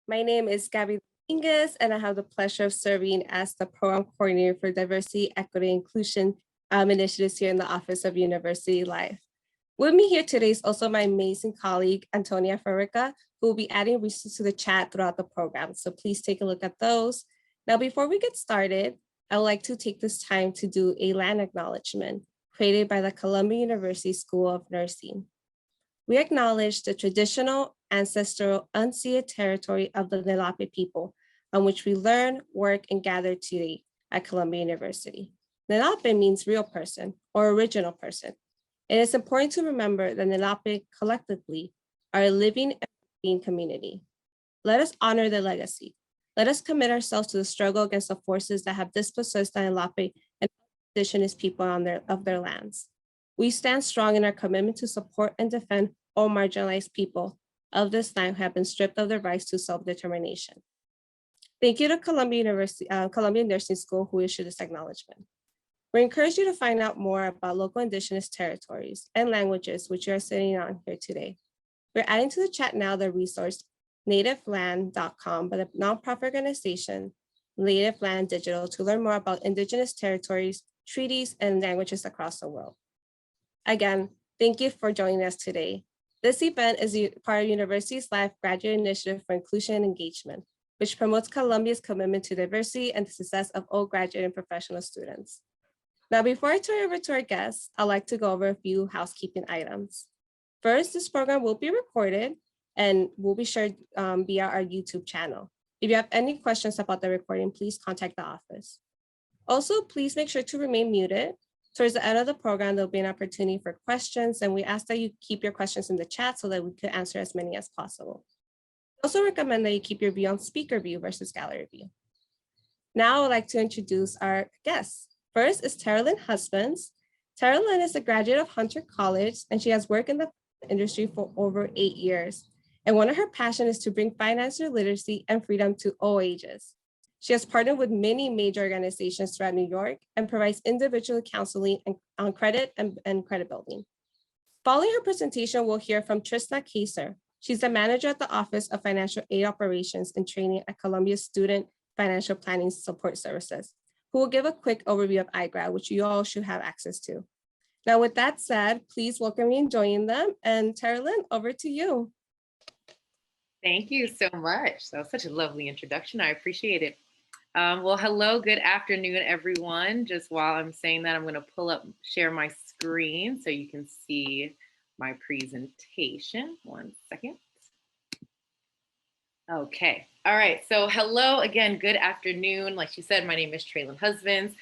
My name is Gabby Dominguez, and I have the pleasure of serving as the Program Coordinator for Diversity, Equity, and Inclusion initiatives here in the Office of University Life. With me here today is also my amazing colleague, Antonia Farrica, who will be adding resources to the chat throughout the program. So please take a look at those. Now, before we get started, I would like to take this time to do a land acknowledgement created by the Columbia University School of Nursing. We acknowledge the traditional, ancestral, unceded territory of the Lenape people on which we learn, work, and gather today at Columbia University. Lenape means real person or original person. It is important to remember that Lenape collectively are a living and breathing community. Let us honor their legacy. Let us commit ourselves to the struggle against the forces that have dispossessed the Lenape and indigenous people of their lands. We stand strong in our commitment to support and defend all marginalized people of this land who have been stripped of their rights to self-determination. Thank you to Columbia Nursing School who issued this acknowledgement. We encourage you to find out more about local indigenous territories and languages which you are sitting on here today. We're adding to the chat now the resource nativeland.com by the nonprofit organization Native Land Digital to learn more about indigenous territories, treaties, and languages across the world. Again, thank you for joining us today. This event is part of University's Life Graduate Initiative for Inclusion and Engagement, which promotes Columbia's commitment to diversity and the success of all graduate and professional students. Now, before I turn it over to our guests, I'd like to go over a few housekeeping items. First, this program will be recorded and will be shared via our YouTube channel. If you have any questions about the recording, please contact the office. Also, please make sure to remain muted. Towards the end of the program, there'll be an opportunity for questions, and we ask that you keep your questions in the chat so that we could answer as many as possible. We also recommend that you keep your view on speaker view versus gallery view. Now, I would like to introduce our guests. First is Teralyn Husbands. Teralyn is a graduate of Hunter College, and she has worked in the industry for over 8 years. And one of her passions is to bring financial literacy and freedom to all ages. She has partnered with many major organizations throughout New York and provides individual counseling on credit and credit building. Following her presentation, we'll hear from Trista Kaser. She's the manager at the Office of Financial Aid Operations and Training at Columbia Student Financial Planning Support Services, who will give a quick overview of iGrad, which you all should have access to. Now, with that said, please welcome me and join them. And Teralyn, over to you. Thank you so much. That was such a lovely introduction. I appreciate it. Well, hello, good afternoon, everyone. Just while I'm saying that, I'm going to share my screen so you can see my presentation. One second. Okay. All right. So hello again. Good afternoon. Like she said, my name is Teralyn Husbands.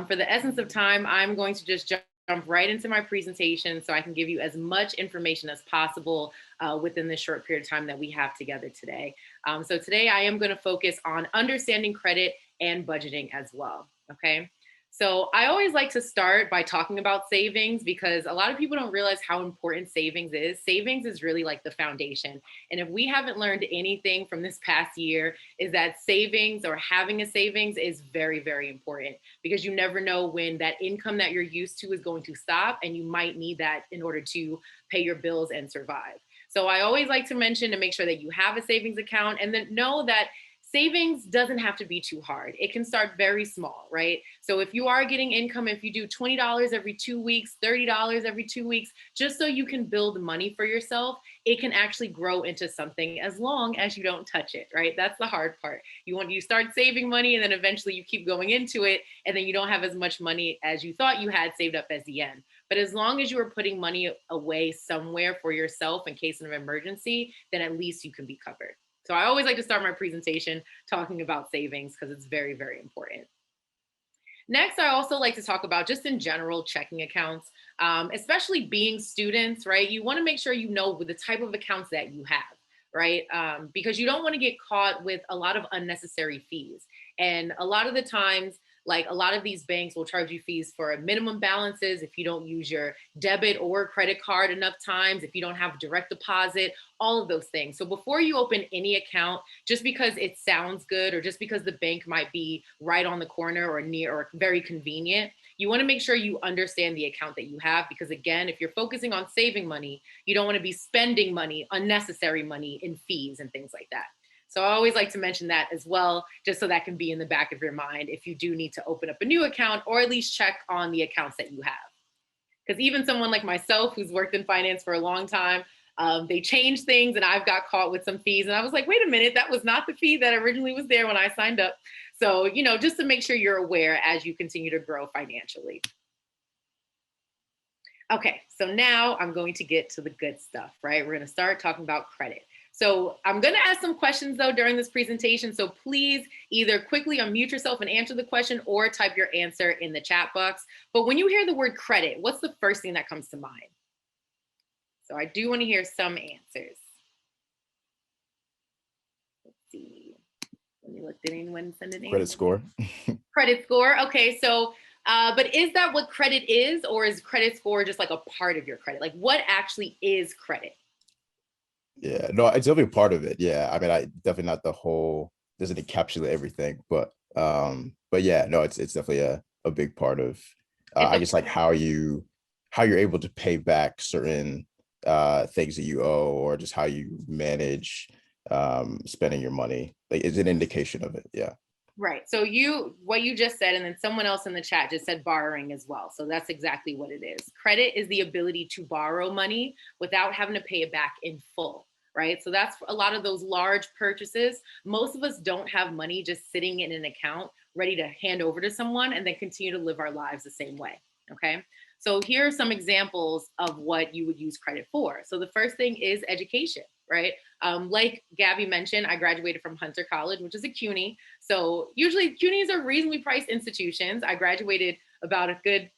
For the essence of time, I'm going to just jump right into my presentation so I can give you as much information as possible within this short period of time that we have together today. So today I am going to focus on understanding credit and budgeting as well. Okay. So I always like to start by talking about savings because a lot of people don't realize how important savings is. Savings is really like the foundation. And if we haven't learned anything from this past year, is that savings or having a savings is very, very important because you never know when that income that you're used to is going to stop and you might need that in order to pay your bills and survive. So I always like to mention to make sure that you have a savings account and then know that savings doesn't have to be too hard. It can start very small, right? So if you are getting income, if you do $20 every 2 weeks, $30 every 2 weeks, just so you can build money for yourself, it can actually grow into something as long as you don't touch it, right? That's the hard part. You start saving money and then eventually you keep going into it and then you don't have as much money as you thought you had saved up as the end. But as long as you are putting money away somewhere for yourself in case of an emergency, then at least you can be covered. So I always like to start my presentation talking about savings because it's very, very important. Next, I also like to talk about just in general checking accounts, especially being students, right? You want to make sure you know the type of accounts that you have, right? Because you don't want to get caught with a lot of unnecessary fees. And a lot of the times, like a lot of these banks will charge you fees for minimum balances if you don't use your debit or credit card enough times, if you don't have direct deposit, all of those things. So before you open any account, just because it sounds good or just because the bank might be right on the corner or near or very convenient, you want to make sure you understand the account that you have, because again, if you're focusing on saving money, you don't want to be spending money, unnecessary money in fees and things like that. So I always like to mention that as well, just so that can be in the back of your mind if you do need to open up a new account, or at least check on the accounts that you have. Because even someone like myself who's worked in finance for a long time, they changed things and I've got caught with some fees. And I was like, wait a minute, that was not the fee that originally was there when I signed up. So, you know, just to make sure you're aware as you continue to grow financially. Okay, so now I'm going to get to the good stuff, right? We're going to start talking about credit. So I'm going to ask some questions though during this presentation. So please either quickly unmute yourself and answer the question or type your answer in the chat box. But when you hear the word credit, what's the first thing that comes to mind? So I do want to hear some answers. Let's see. Let me look. Did anyone send an answer? Credit score. Credit score. Okay, so but is that what credit is, or is credit score just like a part of your credit? Like what actually is credit? Yeah, no, it's definitely part of it. Yeah, I mean, I definitely not the whole, doesn't encapsulate everything, but yeah, no, it's definitely a big part of I guess like how you're able to pay back certain things that you owe, or just how you manage spending your money. Like it's an indication of it. Yeah. Right. So what you just said, and then someone else in the chat just said borrowing as well. So that's exactly what it is. Credit is the ability to borrow money without having to pay it back in full, right? So that's a lot of those large purchases. Most of us don't have money just sitting in an account ready to hand over to someone and then continue to live our lives the same way. Okay. So here are some examples of what you would use credit for. So the first thing is education, right? Like Gabby mentioned, I graduated from Hunter College, which is a CUNY. So usually CUNYs are reasonably priced institutions. I graduated about a good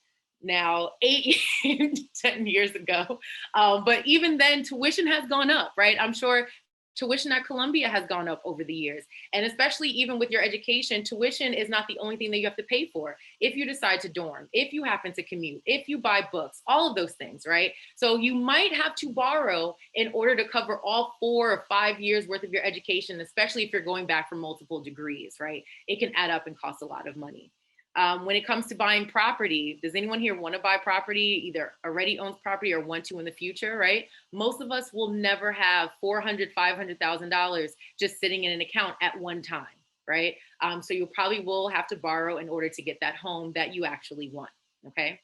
now 10 years ago. But even then tuition has gone up, right? I'm sure tuition at Columbia has gone up over the years. And especially even with your education, tuition is not the only thing that you have to pay for. If you decide to dorm, if you happen to commute, if you buy books, all of those things, right? So you might have to borrow in order to cover all 4 or 5 years worth of your education, especially if you're going back for multiple degrees, right? It can add up and cost a lot of money. When it comes to buying property, does anyone here want to buy property, either already owns property or want to in the future, right? Most of us will never have $400,000, $500,000 just sitting in an account at one time, right? So you probably will have to borrow in order to get that home that you actually want, okay?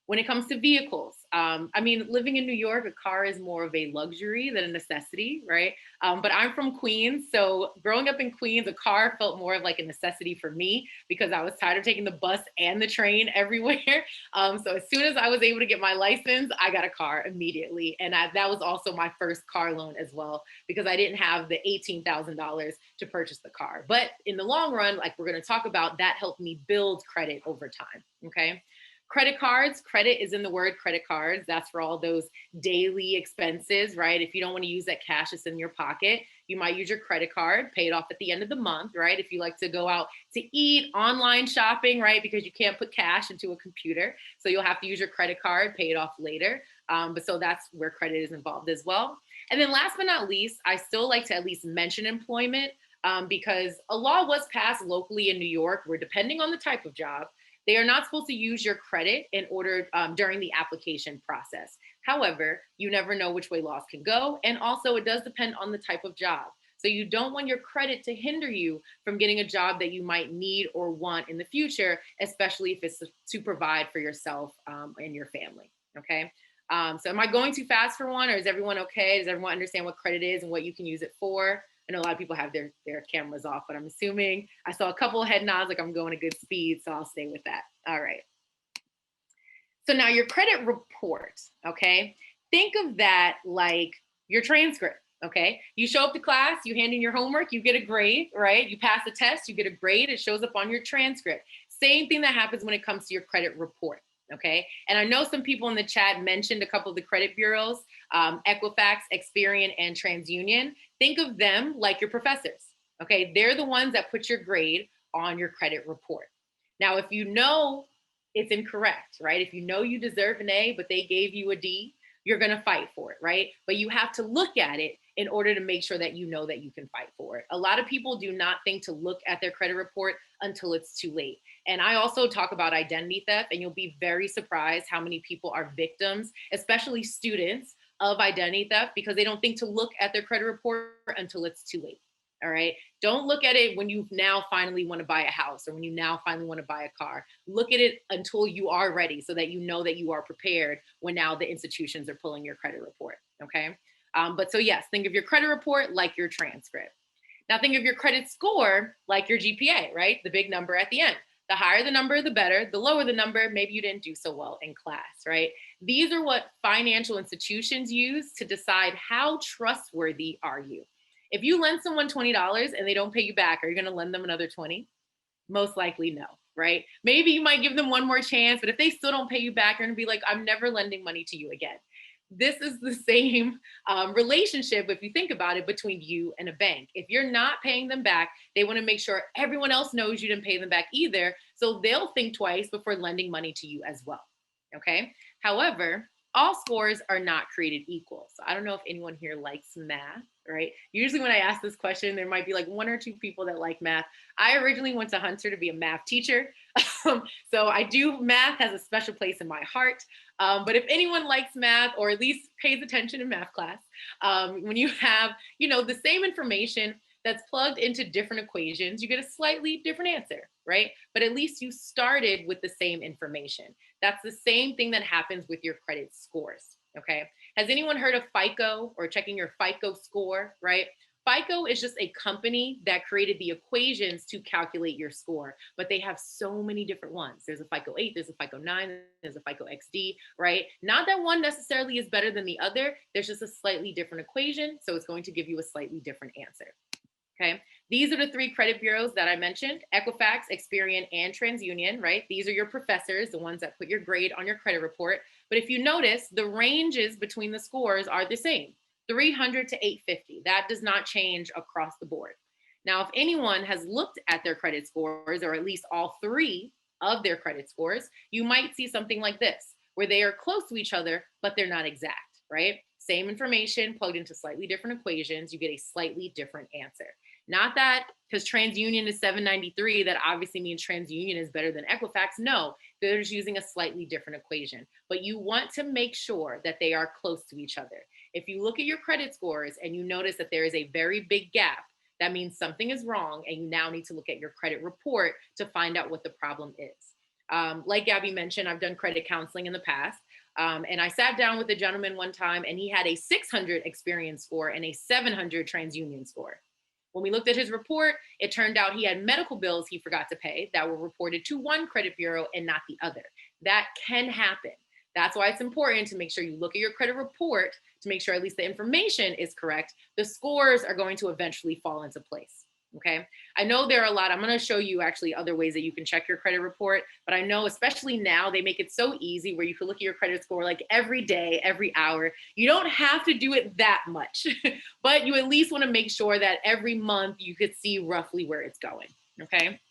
When it comes to vehicles, I mean, living in New York, a car is more of a luxury than a necessity, right? But I'm from Queens, so growing up in Queens, a car felt more of like a necessity for me because I was tired of taking the bus and the train everywhere. So as soon as I was able to get my license, I got a car immediately. And that was also my first car loan as well, because I didn't have the $18,000 to purchase the car. But in the long run, like we're gonna talk about, that helped me build credit over time, okay? Credit cards, credit is in the word credit cards. That's for all those daily expenses, right? If you don't want to use that cash that's in your pocket, you might use your credit card, pay it off at the end of the month, right? If you like to go out to eat, online shopping, right? Because you can't put cash into a computer. So you'll have to use your credit card, pay it off later. But so that's where credit is involved as well. And then last but not least, I still like to at least mention employment because a law was passed locally in New York where, depending on the type of job, they are not supposed to use your credit in order during the application process. However, you never know which way laws can go. And also it does depend on the type of job. So you don't want your credit to hinder you from getting a job that you might need or want in the future, especially if it's to provide for yourself and your family, okay? So am I going too fast for one, or is everyone okay? Does everyone understand what credit is and what you can use it for? I know a lot of people have their cameras off, but I'm assuming I saw a couple of head nods like I'm going at good speed, so I'll stay with that. All right. So now your credit report, okay? Think of that like your transcript, okay? You show up to class, you hand in your homework, you get a grade, right? You pass the test, you get a grade, it shows up on your transcript. Same thing that happens when it comes to your credit report. Okay. And I know some people in the chat mentioned a couple of the credit bureaus, Equifax, Experian, and TransUnion. Think of them like your professors. Okay. They're the ones that put your grade on your credit report. Now, if you know it's incorrect, right? If you know you deserve an A, but they gave you a D, you're going to fight for it, right? But you have to look at it in order to make sure that you know that you can fight for it. A lot of people do not think to look at their credit report until it's too late. And I also talk about identity theft, and you'll be very surprised how many people are victims, especially students, of identity theft because they don't think to look at their credit report until it's too late. All right. Don't look at it when you now finally want to buy a house or when you now finally want to buy a car. Look at it until you are ready so that you know that you are prepared when now the institutions are pulling your credit report. Okay. But so yes, think of your credit report like your transcript. Now think of your credit score like your GPA, right? The big number at the end. The higher the number, the better. The lower the number, maybe you didn't do so well in class, right? These are what financial institutions use to decide how trustworthy are you. If you lend someone $20 and they don't pay you back, are you going to lend them another 20? Most likely no, right? Maybe you might give them one more chance, but if they still don't pay you back, you're going to be like, I'm never lending money to you again. This is the same relationship, if you think about it, between you and a bank. If you're not paying them back, they want to make sure everyone else knows you didn't pay them back either. So they'll think twice before lending money to you as well. Okay. However, all scores are not created equal. So I don't know if anyone here likes math, right? Usually when I ask this question, there might be like one or two people that like math. I originally went to Hunter to be a math teacher. So math has a special place in my heart. But if anyone likes math or at least pays attention in math class, when you have, the same information that's plugged into different equations, you get a slightly different answer, right? But at least you started with the same information. That's the same thing that happens with your credit scores, okay? Has anyone heard of FICO or checking your FICO score, right? FICO is just a company that created the equations to calculate your score, but they have so many different ones. There's a FICO 8, there's a FICO 9, there's a FICO XD, right? Not that one necessarily is better than the other. There's just a slightly different equation, so it's going to give you a slightly different answer. Okay, these are the three credit bureaus that I mentioned: Equifax, Experian, and TransUnion, right? These are your professors, the ones that put your grade on your credit report. But if you notice, the ranges between the scores are the same, 300 to 850. That does not change across the board. Now, if anyone has looked at their credit scores, or at least all three of their credit scores, you might see something like this, where they are close to each other, but they're not exact, right? Same information plugged into slightly different equations, you get a slightly different answer. Not that because TransUnion is 793, that obviously means TransUnion is better than Equifax. No, they're just using a slightly different equation. But you want to make sure that they are close to each other. If you look at your credit scores and you notice that there is a very big gap, that means something is wrong and you now need to look at your credit report to find out what the problem is. Like Gabby mentioned, I've done credit counseling in the past. And I sat down with a gentleman one time and he had a 600 Experian score and a 700 TransUnion score. When we looked at his report, it turned out he had medical bills he forgot to pay that were reported to one credit bureau and not the other. That can happen. That's why it's important to make sure you look at your credit report to make sure at least the information is correct. The scores are going to eventually fall into place. Okay. I know there are a lot. I'm going to show you actually other ways that you can check your credit report, but I know especially now they make it so easy where you can look at your credit score like every day, every hour. You don't have to do it that much, but you at least want to make sure that every month you could see roughly where it's going. Okay.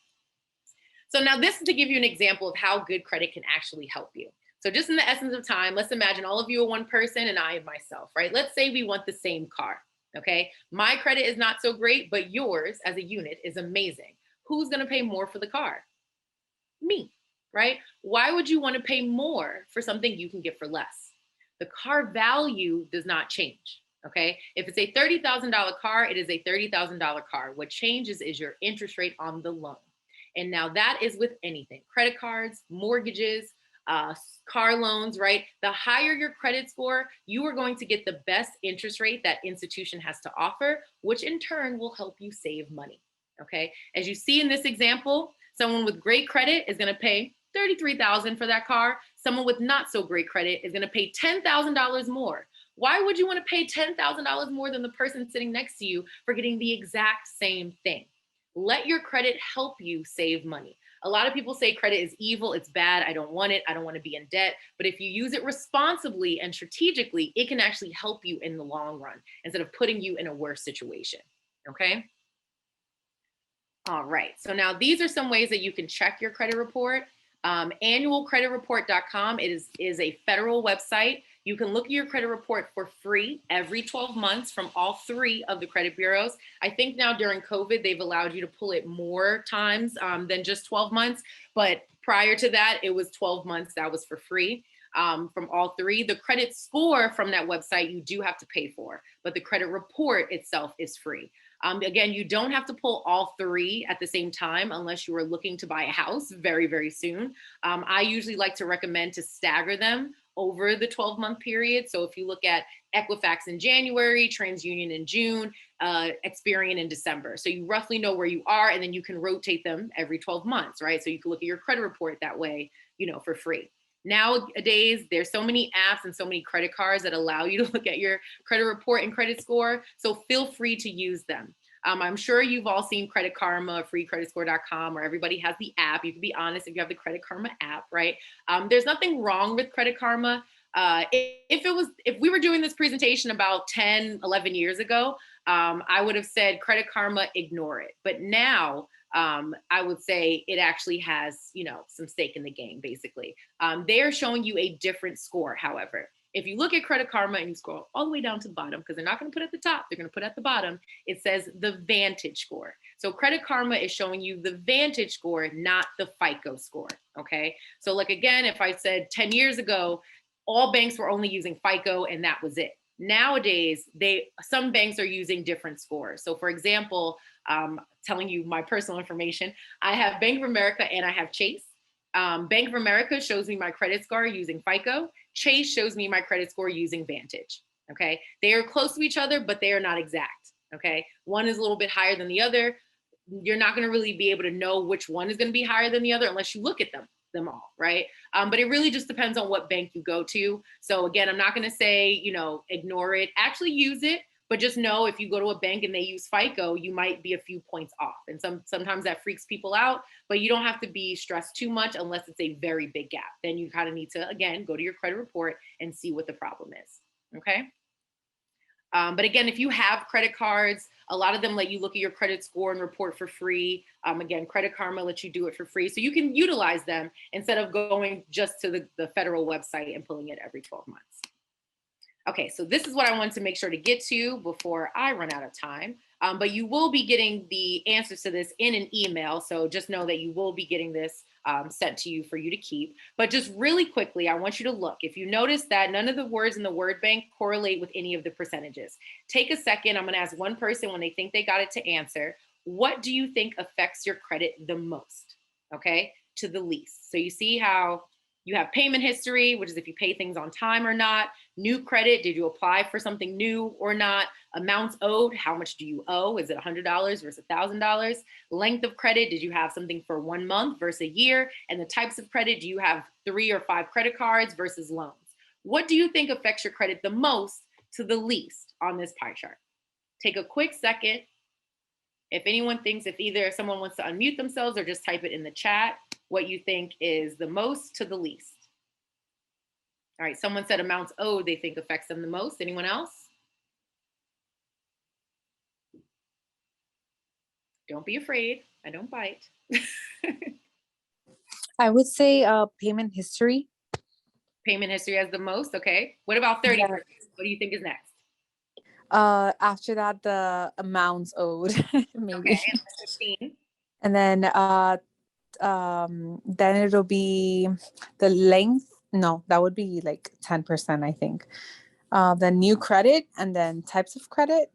So now this is to give you an example of how good credit can actually help you. So just in the essence of time, let's imagine all of you are one person and I am myself, right? Let's say we want the same car. Okay, my credit is not so great, but yours as a unit is amazing. Who's going to pay more for the car? Me, right? Why would you want to pay more for something you can get for less? The car value does not change. Okay, if it's a $30,000 car, it is a $30,000 car. What changes is your interest rate on the loan. And now that is with anything: credit cards, mortgages, car loans, right? The higher your credit score, you are going to get the best interest rate that institution has to offer, which in turn will help you save money. Okay. As you see in this example, someone with great credit is going to pay $33,000 for that car. Someone with not so great credit is going to pay $10,000 more. Why would you want to pay $10,000 more than the person sitting next to you for getting the exact same thing? Let your credit help you save money. A lot of people say credit is evil, it's bad, I don't want it, I don't want to be in debt. But if you use it responsibly and strategically, it can actually help you in the long run instead of putting you in a worse situation, okay? All right, so now these are some ways that you can check your credit report. Annualcreditreport.com, it is a federal website. You can look at your credit report for free every 12 months from all three of the credit bureaus. I think now during COVID, they've allowed you to pull it more times than just 12 months. But prior to that, it was 12 months that was for free. from all three. The credit score from that website, you do have to pay for, but the credit report itself is free. Again, you don't have to pull all three at the same time unless you are looking to buy a house very, very soon. I usually like to recommend to stagger them over the 12-month period. So if you look at Equifax in January, TransUnion in June, Experian in December. So you roughly know where you are, and then you can rotate them every 12 months, right? So you can look at your credit report that way, for free. Nowadays, there's so many apps and so many credit cards that allow you to look at your credit report and credit score. So feel free to use them. I'm sure you've all seen Credit Karma, freecreditscore.com, where everybody has the app. You can be honest if you have the Credit Karma app, right? There's nothing wrong with Credit Karma. If we were doing this presentation about 10, 11 years ago, I would have said Credit Karma, ignore it. But now, I would say it actually has, some stake in the game, basically. They are showing you a different score, however. If you look at Credit Karma and you scroll all the way down to the bottom, because they're not going to put at the top, they're going to put at the bottom, it says the Vantage score. So Credit Karma is showing you the Vantage score, not the FICO score, okay? So like, again, if I said 10 years ago, all banks were only using FICO and that was it. Nowadays, some banks are using different scores. So for example, telling you my personal information, I have Bank of America and I have Chase. Bank of America shows me my credit score using FICO. Chase shows me my credit score using Vantage, okay? They are close to each other, but they are not exact, okay? One is a little bit higher than the other. You're not gonna really be able to know which one is gonna be higher than the other unless you look at them all, right? But it really just depends on what bank you go to. So again, I'm not gonna say, ignore it, actually use it, but just know if you go to a bank and they use FICO, you might be a few points off. And sometimes that freaks people out, but you don't have to be stressed too much unless it's a very big gap. Then you kind of need to, again, go to your credit report and see what the problem is, okay? But again, if you have credit cards, a lot of them let you look at your credit score and report for free. Again, Credit Karma lets you do it for free. So you can utilize them instead of going just to the federal website and pulling it every 12 months. Okay, so this is what I wanted to make sure to get to before I run out of time. But you will be getting the answers to this in an email. So just know that you will be getting this sent to you for you to keep. But just really quickly, I want you to look. If you notice that none of the words in the word bank correlate with any of the percentages, take a second. I'm going to ask one person when they think they got it to answer. What do you think affects your credit the most? Okay, to the least. So you see how you have payment history, which is if you pay things on time or not. New credit, did you apply for something new or not? Amounts owed, how much do you owe? Is it $100 versus $1,000? Length of credit, did you have something for 1 month versus a year? And the types of credit, do you have 3 or 5 credit cards versus loans? What do you think affects your credit the most to the least on this pie chart? Take a quick second. If anyone thinks, if either someone wants to unmute themselves or just type it in the chat, what you think is the most to the least. All right, someone said amounts owed they think affects them the most. Anyone else? Don't be afraid, I don't bite. I would say payment history. Payment history has the most, okay. What about 30%? Yeah. What do you think is next? After that, the amounts owed, maybe. Okay, and 15. And then it'll be the length. No, that would be like 10%, I think. Then new credit and then types of credit.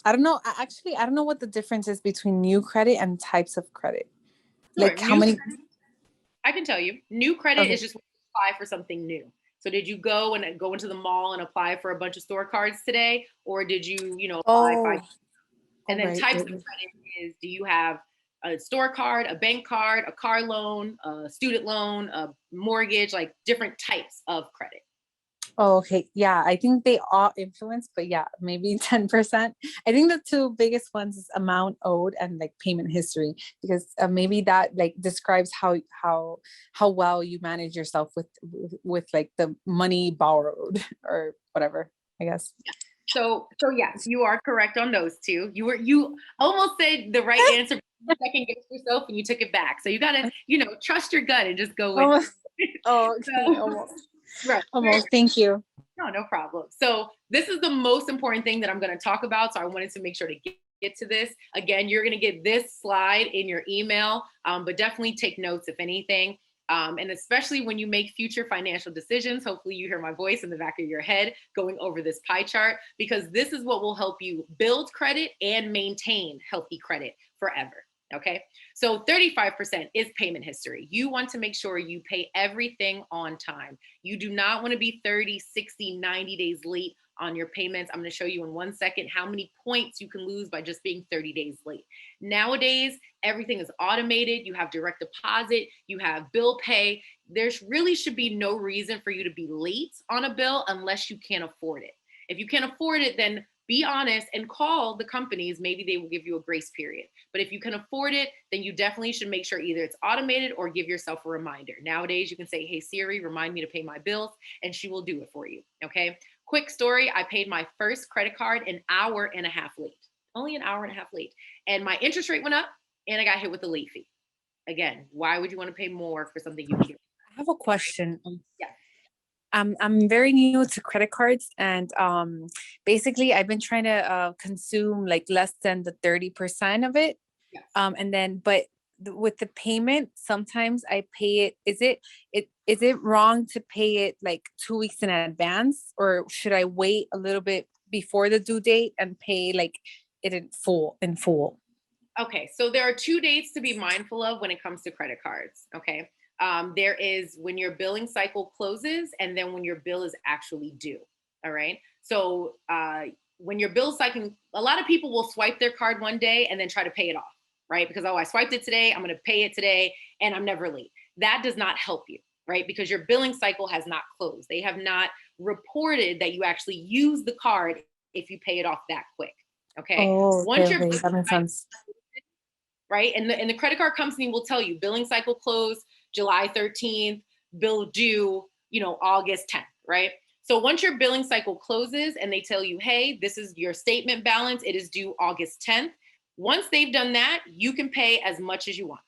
I don't know. Actually, I don't know what the difference is between new credit and types of credit. Sure. Like how many? I can tell you. New credit Okay. is just when you apply for something new. So did you go into the mall and apply for a bunch of store cards today? Or did you, apply? And then types of credit is, do you have a store card, a bank card, a car loan, a student loan, a mortgage, like different types of credit? Oh, okay. Yeah, I think they all influence, but yeah, maybe 10%. I think the two biggest ones is amount owed and like payment history, because maybe that like describes how well you manage yourself with like the money borrowed or whatever, I guess. Yeah. So yes, you are correct on those two. You almost said the right answer, but you second guessed yourself and you took it back. So you gotta, trust your gut and just go with Almost. it. Oh, okay. Almost. Right. Almost. Thank you. No problem. So this is the most important thing that I'm going to talk about. So I wanted to make sure to get to this. Again, you're going to get this slide in your email, but definitely take notes if anything. And especially when you make future financial decisions, hopefully you hear my voice in the back of your head going over this pie chart, because this is what will help you build credit and maintain healthy credit forever. Okay, so 35% is payment history. You want to make sure you pay everything on time. You do not want to be 30, 60, 90 days late on your payments. I'm going to show you in 1 second how many points you can lose by just being 30 days late. Nowadays, everything is automated. You have direct deposit, you have bill pay. There really should be no reason for you to be late on a bill unless you can't afford it. If you can't afford it, then be honest and call the companies. Maybe they will give you a grace period. But if you can afford it, then you definitely should make sure either it's automated or give yourself a reminder. Nowadays, you can say, hey, Siri, remind me to pay my bills, and she will do it for you. Okay. Quick story. I paid my first credit card an hour and a half late, only an hour and a half late. And my interest rate went up and I got hit with a late fee. Again, why would you want to pay more for something you can get? I have a question. Yeah. I'm very new to credit cards, and basically I've been trying to consume like less than the 30% of it. Yes. And then, but with the payment, sometimes I pay it. Is it wrong to pay it like 2 weeks in advance, or should I wait a little bit before the due date and pay like it in full? Okay, so there are 2 dates to be mindful of when it comes to credit cards. Okay. There is when your billing cycle closes and then when your bill is actually due. All right. So when your bill cycle, a lot of people will swipe their card one day and then try to pay it off, right? Because, oh, I swiped it today, I'm going to pay it today, and I'm never late. That does not help you, right? Because your billing cycle has not closed. They have not reported that you actually use the card if you pay it off that quick. Okay. Oh, Once okay, your that makes sense. right? And the credit card company will tell you billing cycle closed July 13th, bill due, August 10th, right? So once your billing cycle closes and they tell you, hey, this is your statement balance, it is due August 10th. Once they've done that, you can pay as much as you want,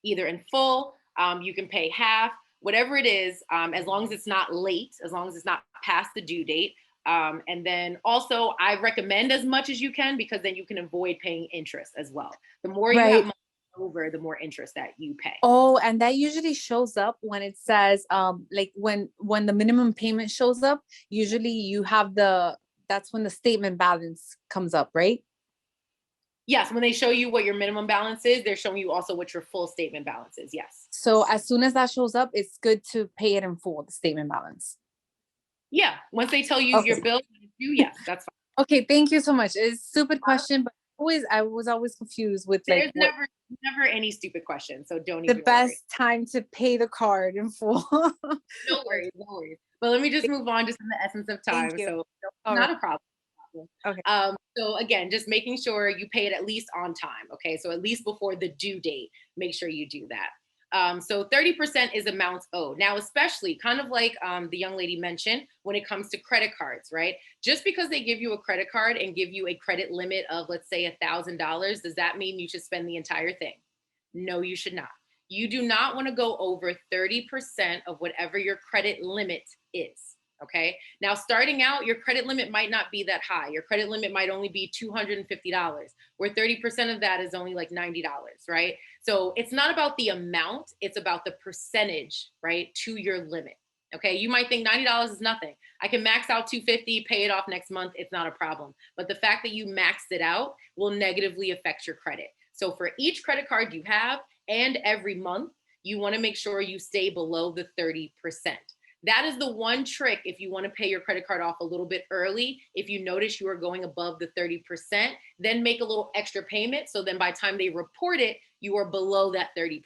either in full, you can pay half, whatever it is, as long as it's not late, as long as it's not past the due date. And then also I recommend as much as you can, because then you can avoid paying interest as well. The more you have money over, the more interest that you pay. Oh, and that usually shows up when it says, like when the minimum payment shows up, usually you have that's when the statement balance comes up, right? Yes, when they show you what your minimum balance is, they're showing you also what your full statement balance is. Yes. So as soon as that shows up, it's good to pay it in full, the statement balance. Yeah, once they tell you your bill is due, yes, that's fine. Okay, thank you so much. It's a stupid question, but I was always confused with there's never any stupid question, so don't even the best time to pay the card in full. No worries. But let me just move on just in the essence of time. So not a problem. Okay. So again, just making sure you pay it at least on time. Okay. So at least before the due date, make sure you do that. So 30% is amounts owed. Now, especially kind of like the young lady mentioned, when it comes to credit cards, right? Just because they give you a credit card and give you a credit limit of, let's say, $1,000, does that mean you should spend the entire thing? No, you should not. You do not want to go over 30% of whatever your credit limit is. Okay. Now, starting out, your credit limit might not be that high. Your credit limit might only be $250, where 30% of that is only like $90, right? So it's not about the amount, it's about the percentage, right, to your limit. Okay. You might think $90 is nothing. I can max out $250, pay it off next month. It's not a problem. But the fact that you maxed it out will negatively affect your credit. So for each credit card you have and every month, you want to make sure you stay below the 30%. That is the one trick if you want to pay your credit card off a little bit early. If you notice you are going above the 30%, then make a little extra payment. So then by the time they report it, you are below that 30%.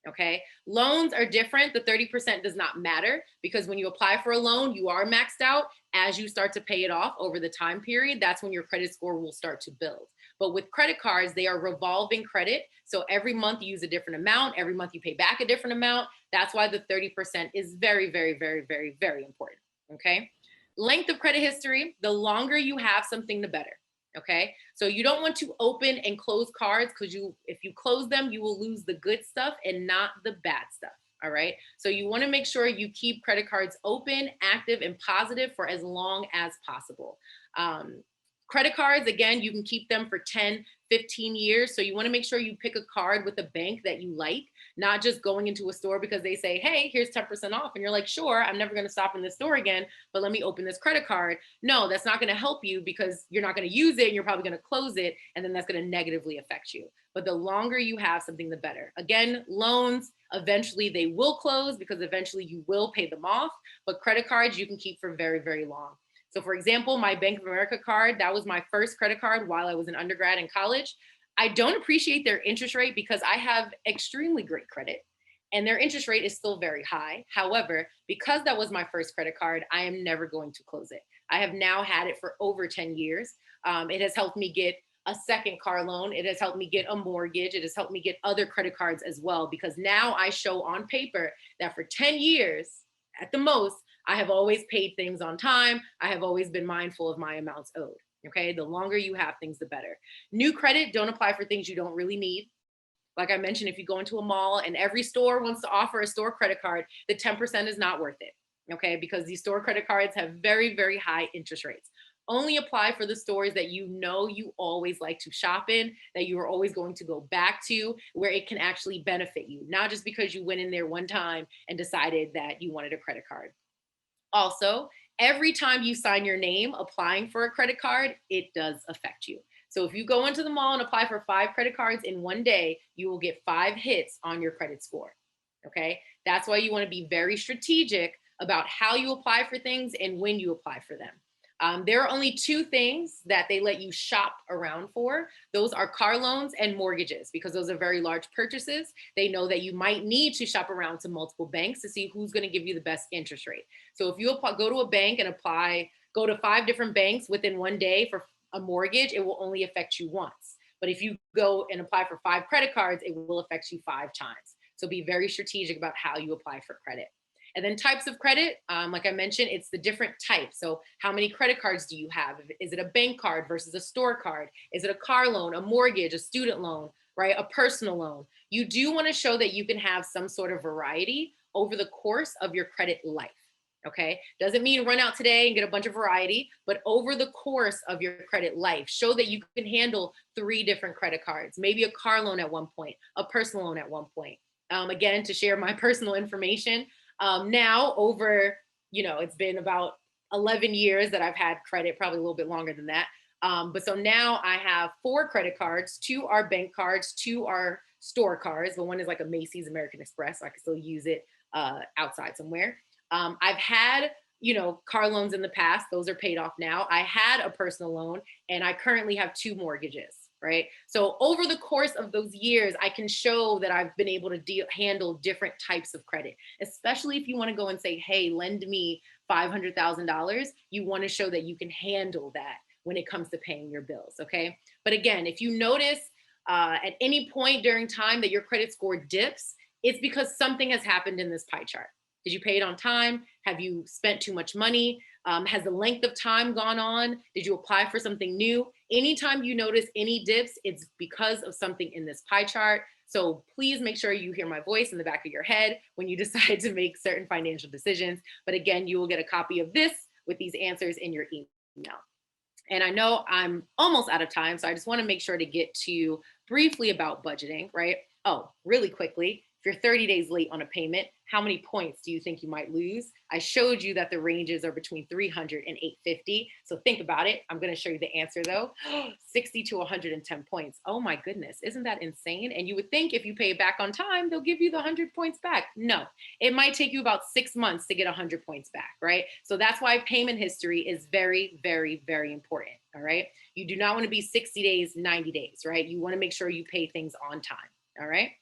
Okay. Loans are different. The 30% does not matter, because when you apply for a loan, you are maxed out. As you start to pay it off over the time period, that's when your credit score will start to build. But with credit cards, they are revolving credit. So every month you use a different amount. Every month you pay back a different amount. That's why the 30% is very, very, very, very, very important. Okay. Length of credit history, the longer you have something, the better. Okay. So you don't want to open and close cards, because if you close them, you will lose the good stuff and not the bad stuff. All right. So you want to make sure you keep credit cards open, active, and positive for as long as possible. Credit cards, again, you can keep them for 10, 15 years. So you want to make sure you pick a card with a bank that you like, not just going into a store because they say, hey, here's 10% off. And you're like, sure, I'm never going to stop in this store again, but let me open this credit card. No, that's not going to help you because you're not going to use it and you're probably going to close it. And then that's going to negatively affect you. But the longer you have something, the better. Again, loans, eventually they will close because eventually you will pay them off. But credit cards you can keep for very, very long. So for example, my Bank of America card, that was my first credit card while I was an undergrad in college. I don't appreciate their interest rate because I have extremely great credit and their interest rate is still very high. However, because that was my first credit card, I am never going to close it. I have now had it for over 10 years. It has helped me get a second car loan. It has helped me get a mortgage. It has helped me get other credit cards as well, because now I show on paper that for 10 years at the most, I have always paid things on time. I have always been mindful of my amounts owed. Okay, the longer you have things, the better. New credit, don't apply for things you don't really need. Like I mentioned, if you go into a mall and every store wants to offer a store credit card, the 10% is not worth it. Okay, because these store credit cards have very, very high interest rates. Only apply for the stores that you know you always like to shop in, that you are always going to go back to, where it can actually benefit you, not just because you went in there one time and decided that you wanted a credit card. Also, every time you sign your name applying for a credit card, it does affect you. So if you go into the mall and apply for 5 credit cards in one day, you will get 5 hits on your credit score. Okay, that's why you want to be very strategic about how you apply for things and when you apply for them. There are only 2 things that they let you shop around for. Those are car loans and mortgages, because those are very large purchases. They know that you might need to shop around to multiple banks to see who's going to give you the best interest rate. So if you go to a bank and go to 5 different banks within one day for a mortgage, it will only affect you once. But if you go and apply for 5 credit cards, it will affect you 5 times. So be very strategic about how you apply for credit. And then types of credit, like I mentioned, it's the different types. So how many credit cards do you have? Is it a bank card versus a store card? Is it a car loan, a mortgage, a student loan, right? A personal loan? You do want to show that you can have some sort of variety over the course of your credit life. Okay, doesn't mean run out today and get a bunch of variety, but over the course of your credit life, show that you can handle 3 different credit cards, maybe a car loan at one point, a personal loan at one point. Again, to share my personal information, now over, it's been about 11 years that I've had credit, probably a little bit longer than that. But so now I have 4 credit cards, 2 are bank cards, 2 are store cards, but one is like a Macy's American Express, so I can still use it outside somewhere. I've had, car loans in the past, those are paid off now. I had a personal loan and I currently have 2 mortgages, right? So over the course of those years, I can show that I've been able to handle different types of credit, especially if you want to go and say, hey, lend me $500,000. You want to show that you can handle that when it comes to paying your bills, okay? But again, if you notice at any point during time that your credit score dips, it's because something has happened in this pie chart. Did you pay it on time? Have you spent too much money? Has the length of time gone on? Did you apply for something new? Anytime you notice any dips, it's because of something in this pie chart. So please make sure you hear my voice in the back of your head when you decide to make certain financial decisions. But again, you will get a copy of this with these answers in your email. And I know I'm almost out of time, so I just want to make sure to get to briefly about budgeting, right? Oh, really quickly. If you're 30 days late on a payment, how many points do you think you might lose? I showed you that the ranges are between 300 and 850. So think about it. I'm going to show you the answer though. 60 to 110 points. Oh my goodness. Isn't that insane? And you would think if you pay it back on time, they'll give you the 100 points back. No, it might take you about 6 months to get 100 points back, right? So that's why payment history is very, very, very important. All right. You do not want to be 60 days, 90 days, right? You want to make sure you pay things on time. All right.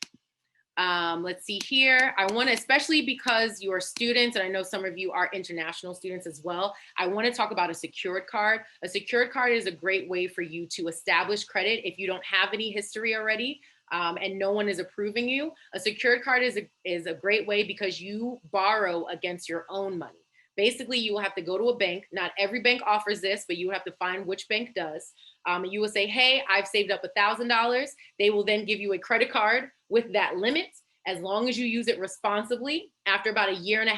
Let's see here. I want to, especially because you're students, and I know some of you are international students as well, I want to talk about a secured card. A secured card is a great way for you to establish credit if you don't have any history already and no one is approving you. A secured card is a great way because you borrow against your own money. Basically, you will have to go to a bank. Not every bank offers this, but you have to find which bank does. And you will say, hey, I've saved up $1,000. They will then give you a credit card with that limit. As long as you use it responsibly, after about 1.5 years,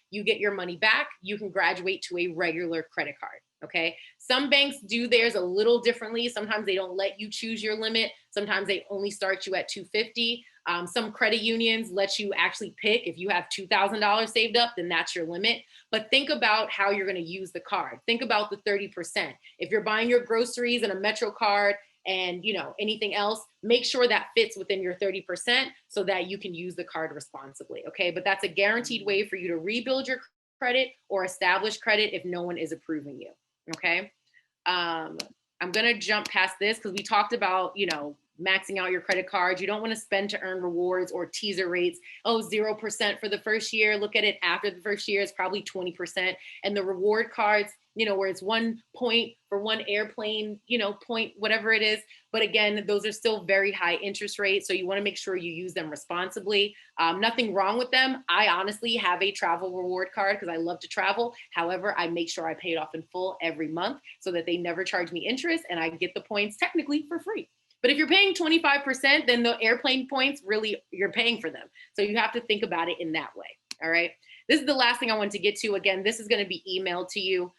you get your money back. You can graduate to a regular credit card. Okay. Some banks do theirs a little differently. Sometimes they don't let you choose your limit. Sometimes they only start you at 250. Some credit unions let you actually pick. If you have $2,000 saved up, then that's your limit. But think about how you're going to use the card. Think about the 30%. If you're buying your groceries in a Metro card and anything else, make sure that fits within your 30% so that you can use the card responsibly. Okay. But that's a guaranteed way for you to rebuild your credit or establish credit if no one is approving you. Okay. I'm going to jump past this because we talked about, maxing out your credit cards. You don't want to spend to earn rewards or teaser rates. Oh, 0% for the first year. Look at it after the first year, it's probably 20%. And the reward cards, where it's 1 point for one airplane, point, whatever it is. But again, those are still very high interest rates. So you want to make sure you use them responsibly. Nothing wrong with them. I honestly have a travel reward card because I love to travel. However, I make sure I pay it off in full every month so that they never charge me interest and I get the points technically for free. But if you're paying 25%, then the airplane points, really, you're paying for them. So you have to think about it in that way. All right. This is the last thing I want to get to. Again, this is going to be emailed to you.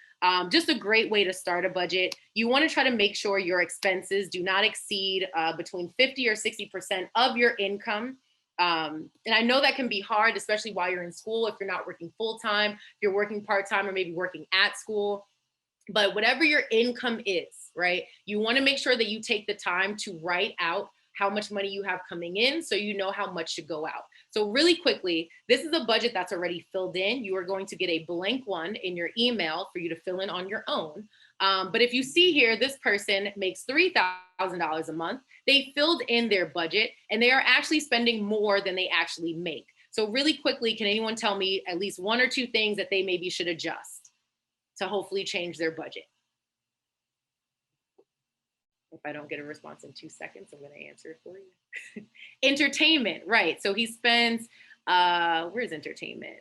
Just a great way to start a budget. You want to try to make sure your expenses do not exceed between 50 or 60% of your income. And I know that can be hard, especially while you're in school, if you're not working full time, if you're working part time or maybe working at school. But whatever your income is, right, you want to make sure that you take the time to write out how much money you have coming in so you know how much should go out. So really quickly, this is a budget that's already filled in. You are going to get a blank one in your email for you to fill in on your own. But if you see here, this person makes $3,000 a month. They filled in their budget and they are actually spending more than they actually make. So really quickly, can anyone tell me at least one or two things that they maybe should adjust to hopefully change their budget? If I don't get a response in 2 seconds, I'm going to answer it for you. Entertainment, right? So he spends, where's entertainment?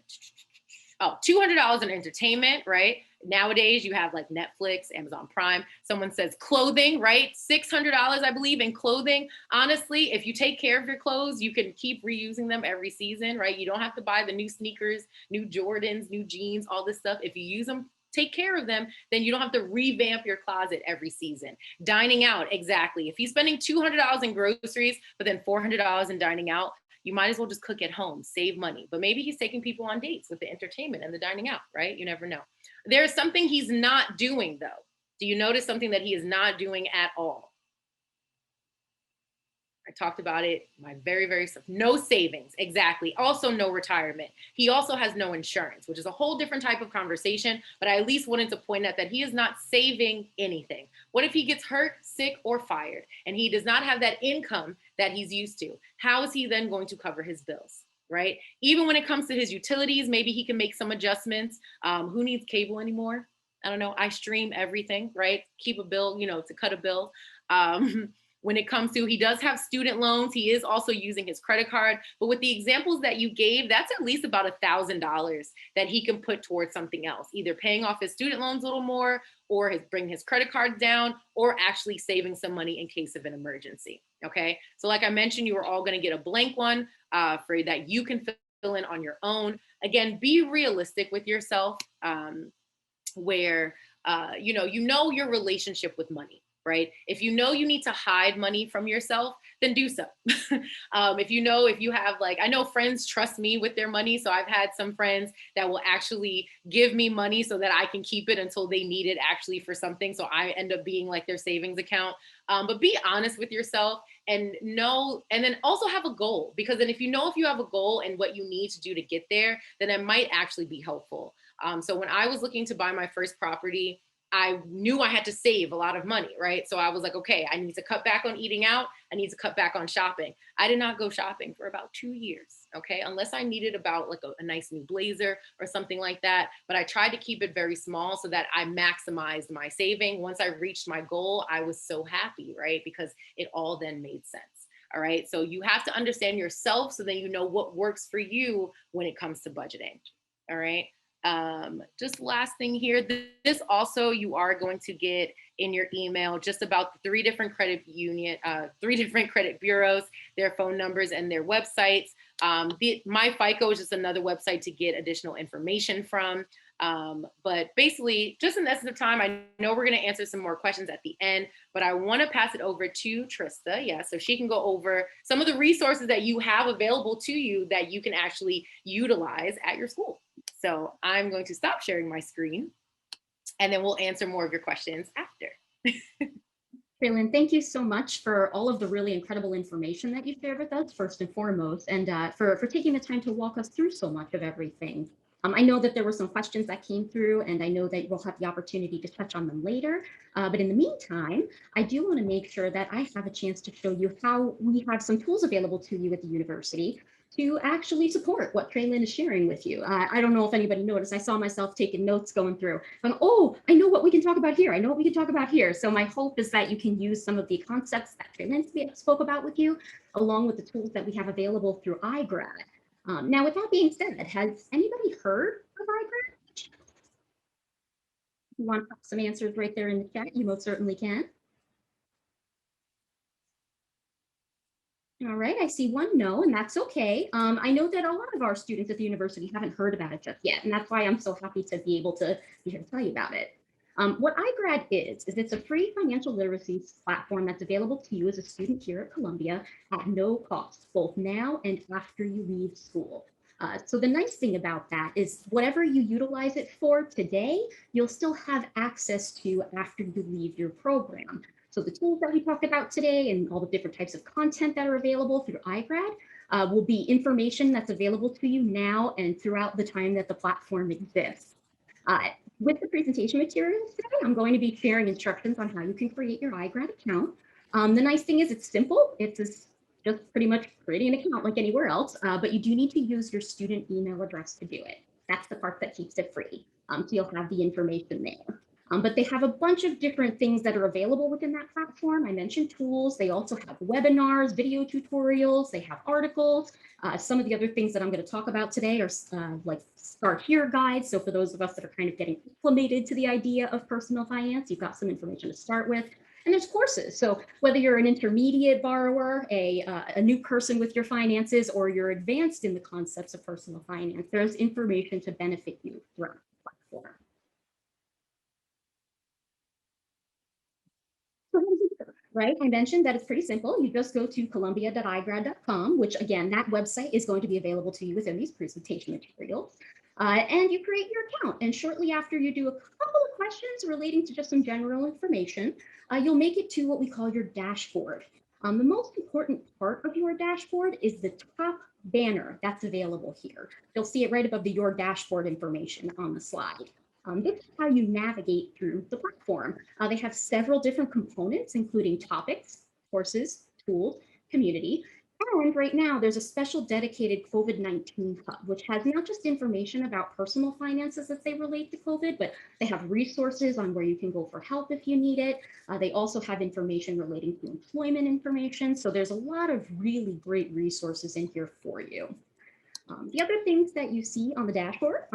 Oh, $200 on entertainment, right? Nowadays you have like Netflix, Amazon Prime. Someone says clothing, right? $600, I believe, in clothing. Honestly, if you take care of your clothes, you can keep reusing them every season, right? You don't have to buy the new sneakers, new Jordans, new jeans, all this stuff. If you use them, take care of them, then you don't have to revamp your closet every season. Dining out, exactly. If he's spending $200 in groceries, but then $400 in dining out, you might as well just cook at home, save money. But maybe he's taking people on dates with the entertainment and the dining out, right? You never know. There's something he's not doing though. Do you notice something that he is not doing at all? I talked about it, my very no savings, exactly. Also no retirement. He also has no insurance, which is a whole different type of conversation, but I at least wanted to point out that he is not saving anything. What if he gets hurt, sick, or fired, and he does not have that income that he's used to? How is he then going to cover his bills, right? Even when it comes to his utilities, maybe he can make some adjustments. Who needs cable anymore? I don't know, I stream everything, right? Keep a bill, to cut a bill. When it comes to, he does have student loans. He is also using his credit card. But with the examples that you gave, that's at least about $1,000 that he can put towards something else, either paying off his student loans a little more, or bring his credit card down, or actually saving some money in case of an emergency. Okay. So like I mentioned, you are all going to get a blank one for that you can fill in on your own. Again, be realistic with yourself where, you know your relationship with money. Right? If you know you need to hide money from yourself, then do so. If you have I know friends trust me with their money. So I've had some friends that will actually give me money so that I can keep it until they need it actually for something. So I end up being like their savings account. But be honest with yourself and know, and then also have a goal, because then if you have a goal and what you need to do to get there, then it might actually be helpful. So when I was looking to buy my first property, I knew I had to save a lot of money, right? So I was like, okay, I need to cut back on eating out. I need to cut back on shopping. I did not go shopping for about 2 years, okay? Unless I needed about a nice new blazer or something like that. But I tried to keep it very small so that I maximized my saving. Once I reached my goal, I was so happy, right? Because it all then made sense. All right. So you have to understand yourself so that you know what works for you when it comes to budgeting. All right. Just last thing here, this also you are going to get in your email just about the 3 different credit bureaus, their phone numbers and their websites. My FICO is just another website to get additional information from. But basically, just in the essence of time, I know we're going to answer some more questions at the end, but I want to pass it over to Trista. Yeah, so she can go over some of the resources that you have available to you that you can actually utilize at your school. So I'm going to stop sharing my screen, and then we'll answer more of your questions after. Traylon, thank you so much for all of the really incredible information that you shared with us, first and foremost, and for taking the time to walk us through so much of everything. I know that there were some questions that came through, and I know that we'll have the opportunity to touch on them later. But in the meantime, I do want to make sure that I have a chance to show you how we have some tools available to you at the university to actually support what Traylon is sharing with you. I don't know if anybody noticed, I saw myself taking notes going through, and oh, I know what we can talk about here. I know what we can talk about here. So my hope is that you can use some of the concepts that Traylon spoke about with you, along with the tools that we have available through iGrad. Now, with that being said, has anybody heard of iGrad? You want to put some answers right there in the chat? You most certainly can. All right, I see one no, and that's okay. I know that a lot of our students at the university haven't heard about it just yet, and that's why I'm so happy to be able to be here to tell you about it. What iGrad is it's a free financial literacy platform that's available to you as a student here at Columbia at no cost, both now and after you leave school. So the nice thing about that is whatever you utilize it for today, you'll still have access to after you leave your program. So the tools that we talked about today and all the different types of content that are available through iGrad will be information that's available to you now and throughout the time that the platform exists. With the presentation materials today, I'm going to be sharing instructions on how you can create your iGrad account. The nice thing is it's simple. It's just pretty much creating an account like anywhere else, but you do need to use your student email address to do it. That's the part that keeps it free. So you'll have the information there. But they have a bunch of different things that are available within that platform. I mentioned tools. They also have webinars, video tutorials. They have articles. Some of the other things that I'm going to talk about today are like Start Here guides. So for those of us that are kind of getting acclimated to the idea of personal finance, you've got some information to start with. And there's courses. So whether you're an intermediate borrower, a new person with your finances, or you're advanced in the concepts of personal finance, there's information to benefit you throughout the platform. Right, I mentioned that it's pretty simple. You just go to columbia.igrad.com, which again, that website is going to be available to you within these presentation materials. And you create your account. And shortly after you do a couple of questions relating to just some general information, you'll make it to what we call your dashboard. The most important part of your dashboard is the top banner that's available here. You'll see it right above the Your Dashboard information on the slide. This is how you navigate through the platform. They have several different components, including topics, courses, tools, community. And right now, there's a special dedicated COVID-19 Hub, which has not just information about personal finances as they relate to COVID, but they have resources on where you can go for help if you need it. They also have information relating to employment information. So there's a lot of really great resources in here for you. The other things that you see on the dashboard,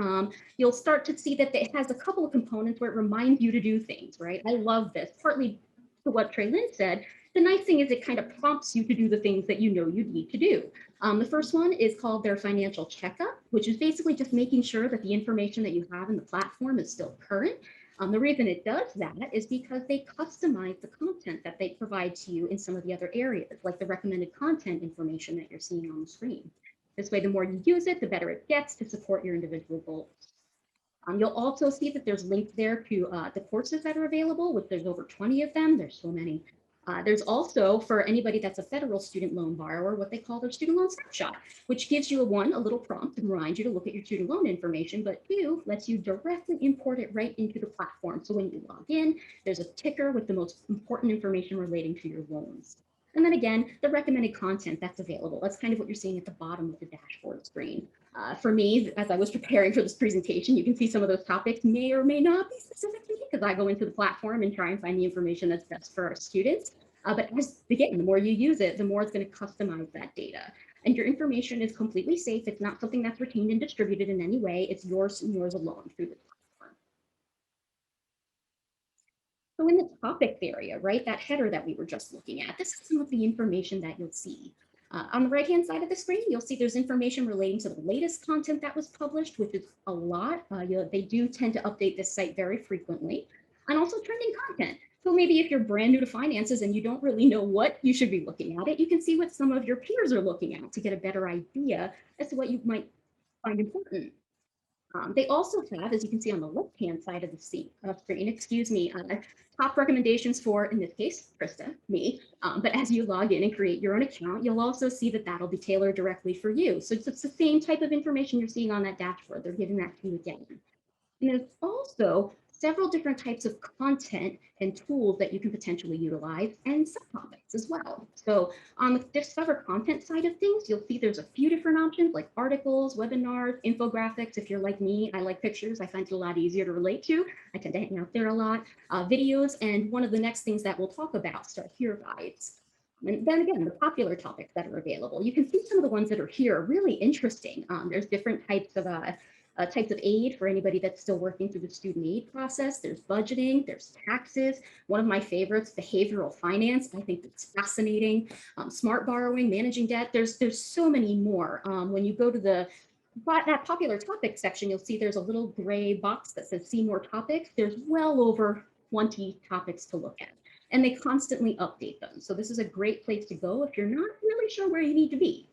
you'll start to see that it has a couple of components where it reminds you to do things, right? I love this, partly to what Traylon said. The nice thing is it kind of prompts you to do the things that you know you need to do. The first one is called their financial checkup, which is basically just making sure that the information that you have in the platform is still current. The reason it does that is because they customize the content that they provide to you in some of the other areas, like the recommended content information that you're seeing on the screen. This way, the more you use it, the better it gets to support your individual goals. You'll also see that there's links there to the courses that are available, which there's over 20 of them. There's so many. There's also, for anybody that's a federal student loan borrower, what they call their student loan snapshot, which gives you a little prompt to remind you to look at your student loan information, but two, lets you directly import it right into the platform. So when you log in, there's a ticker with the most important information relating to your loans. And then again, the recommended content that's available. That's kind of what you're seeing at the bottom of the dashboard screen. For me, as I was preparing for this presentation, you can see some of those topics may or may not be specific to me because I go into the platform and try and find the information that's best for our students. But again, the more you use it, the more it's going to customize that data. And your information is completely safe. It's not something that's retained and distributed in any way. It's yours and yours alone through the platform. So in the topics area, right, that header that we were just looking at, this is some of the information that you'll see. On the right-hand side of the screen, you'll see there's information relating to the latest content that was published, which is a lot. They do tend to update this site very frequently, and also trending content. So maybe if you're brand new to finances and you don't really know what you should be looking at it, you can see what some of your peers are looking at to get a better idea as to what you might find important. They also have, as you can see on the left-hand side of the screen, top recommendations for, in this case, Krista, me. But as you log in and create your own account, you'll also see that that'll be tailored directly for you. So it's the same type of information you're seeing on that dashboard. They're giving that to you again. And there's also several different types of content and tools that you can potentially utilize and subtopics as well. So on the discover content side of things, you'll see there's a few different options like articles, webinars, infographics. If you're like me, I like pictures. I find it a lot easier to relate to. I tend to hang out there a lot. Videos, and one of the next things that we'll talk about, start here guides. And then again, the popular topics that are available. You can see some of the ones that are here are really interesting. There's different types of aid for anybody that's still working through the student aid process. There's budgeting, there's taxes. One of my favorites, behavioral finance. I think it's fascinating. Smart borrowing, managing debt. There's so many more. When you go to that popular topic section, you'll see there's a little gray box that says see more topics. There's well over 20 topics to look at, and they constantly update them. So this is a great place to go if you're not really sure where you need to be.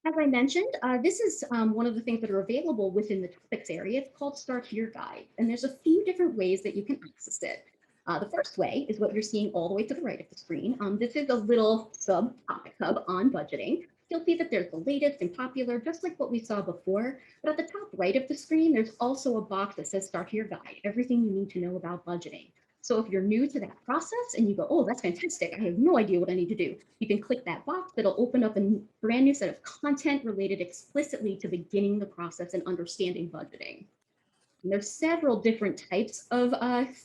As I mentioned, this is one of the things that are available within the topics area. It's called Start Here Guide, and there's a few different ways that you can access it. The first way is what you're seeing all the way to the right of the screen. This is a little sub-topic hub on budgeting. You'll see that there's the latest and popular, just like what we saw before. But at the top right of the screen, there's also a box that says Start Here Guide, everything you need to know about budgeting. So if you're new to that process and you go, oh, that's fantastic, I have no idea what I need to do, you can click that box. That'll open up a brand new set of content related explicitly to beginning the process and understanding budgeting. And there's several different types of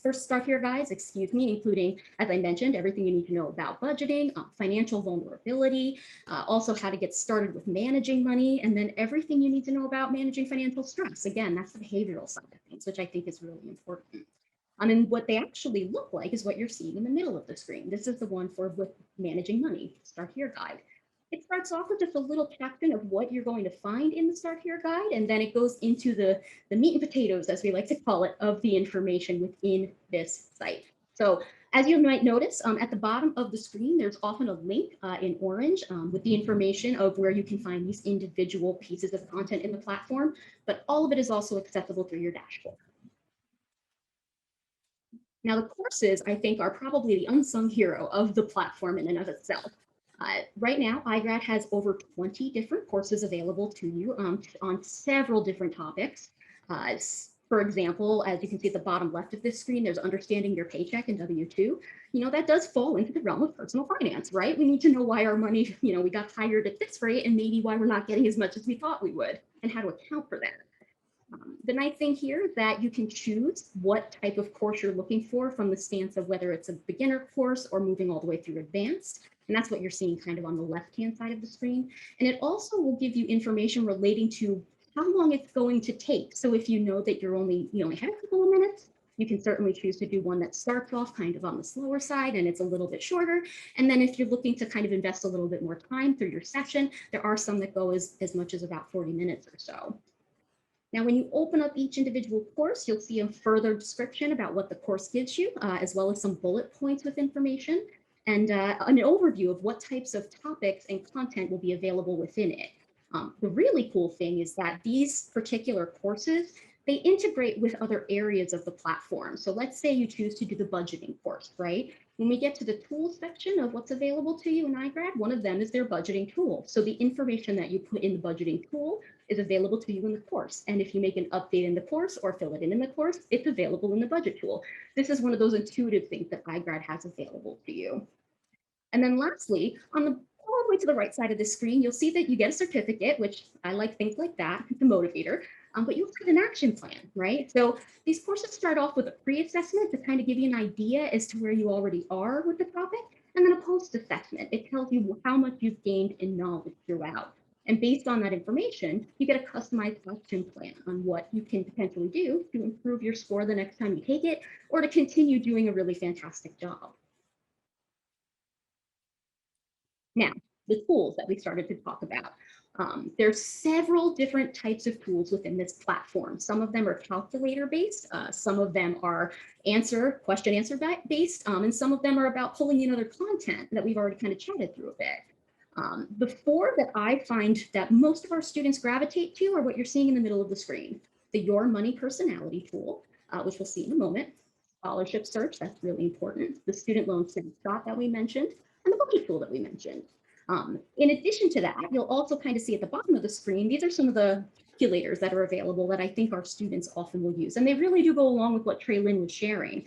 first Start Here guides, including, as I mentioned, everything you need to know about budgeting, financial vulnerability, also how to get started with managing money, and then everything you need to know about managing financial stress. Again, that's the behavioral side of things, which I think is really important. And what they actually look like is what you're seeing in the middle of the screen. This is the one for with managing money, Start Here guide. It starts off with just a little caption of what you're going to find in the Start Here guide, and then it goes into the meat and potatoes, as we like to call it, of the information within this site. So as you might notice, at the bottom of the screen, there's often a link in orange with the information of where you can find these individual pieces of content in the platform, but all of it is also accessible through your dashboard. Now, the courses, I think, are probably the unsung hero of the platform in and of itself. Right now, iGrad has over 20 different courses available to you on several different topics. For example, as you can see at the bottom left of this screen, there's understanding your paycheck and W-2. You know, that does fall into the realm of personal finance, right? We need to know why our money, we got hired at this rate and maybe why we're not getting as much as we thought we would and how to account for that. The nice thing here is that you can choose what type of course you're looking for from the stance of whether it's a beginner course or moving all the way through advanced. And that's what you're seeing kind of on the left-hand side of the screen. And it also will give you information relating to how long it's going to take. So if you know that you only have a couple of minutes, you can certainly choose to do one that starts off kind of on the slower side and it's a little bit shorter. And then if you're looking to kind of invest a little bit more time through your session, there are some that go as much as about 40 minutes or so. Now, when you open up each individual course, you'll see a further description about what the course gives you, as well as some bullet points with information and an overview of what types of topics and content will be available within it. The really cool thing is that these particular courses, they integrate with other areas of the platform. So let's say you choose to do the budgeting course, right? When we get to the tools section of what's available to you in iGrad, one of them is their budgeting tool. So the information that you put in the budgeting tool is available to you in the course. And if you make an update in the course or fill it in the course, it's available in the budget tool. This is one of those intuitive things that iGrad has available to you. And then lastly, all the way to the right side of the screen, you'll see that you get a certificate, which I like things like that, it's a motivator, but you'll get an action plan, right? So these courses start off with a pre-assessment to kind of give you an idea as to where you already are with the topic, and then a post-assessment. It tells you how much you've gained in knowledge throughout. And based on that information, you get a customized action plan on what you can potentially do to improve your score the next time you take it, or to continue doing a really fantastic job. Now, the tools that we started to talk about. There's several different types of tools within this platform. Some of them are calculator based, some of them are question answer based, and some of them are about pulling in other content that we've already kind of chatted through a bit. The four that I find that most of our students gravitate to are what you're seeing in the middle of the screen. The Your Money Personality tool, which we'll see in a moment. Scholarship search, that's really important. The student loan snapshot that we mentioned, and the bookie tool that we mentioned. In addition to that, you'll also kind of see at the bottom of the screen, these are some of the calculators that are available that I think our students often will use. And they really do go along with what Trey Lynn was sharing.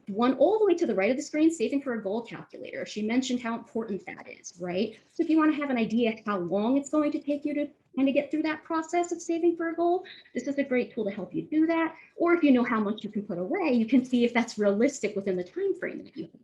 One all the way to the right of the screen, Saving for a Goal calculator. She mentioned how important that is, right? So if you want to have an idea how long it's going to take you to kind of get through that process of saving for a goal, this is a great tool to help you do that. Or if you know how much you can put away, you can see if that's realistic within the time frame that you have.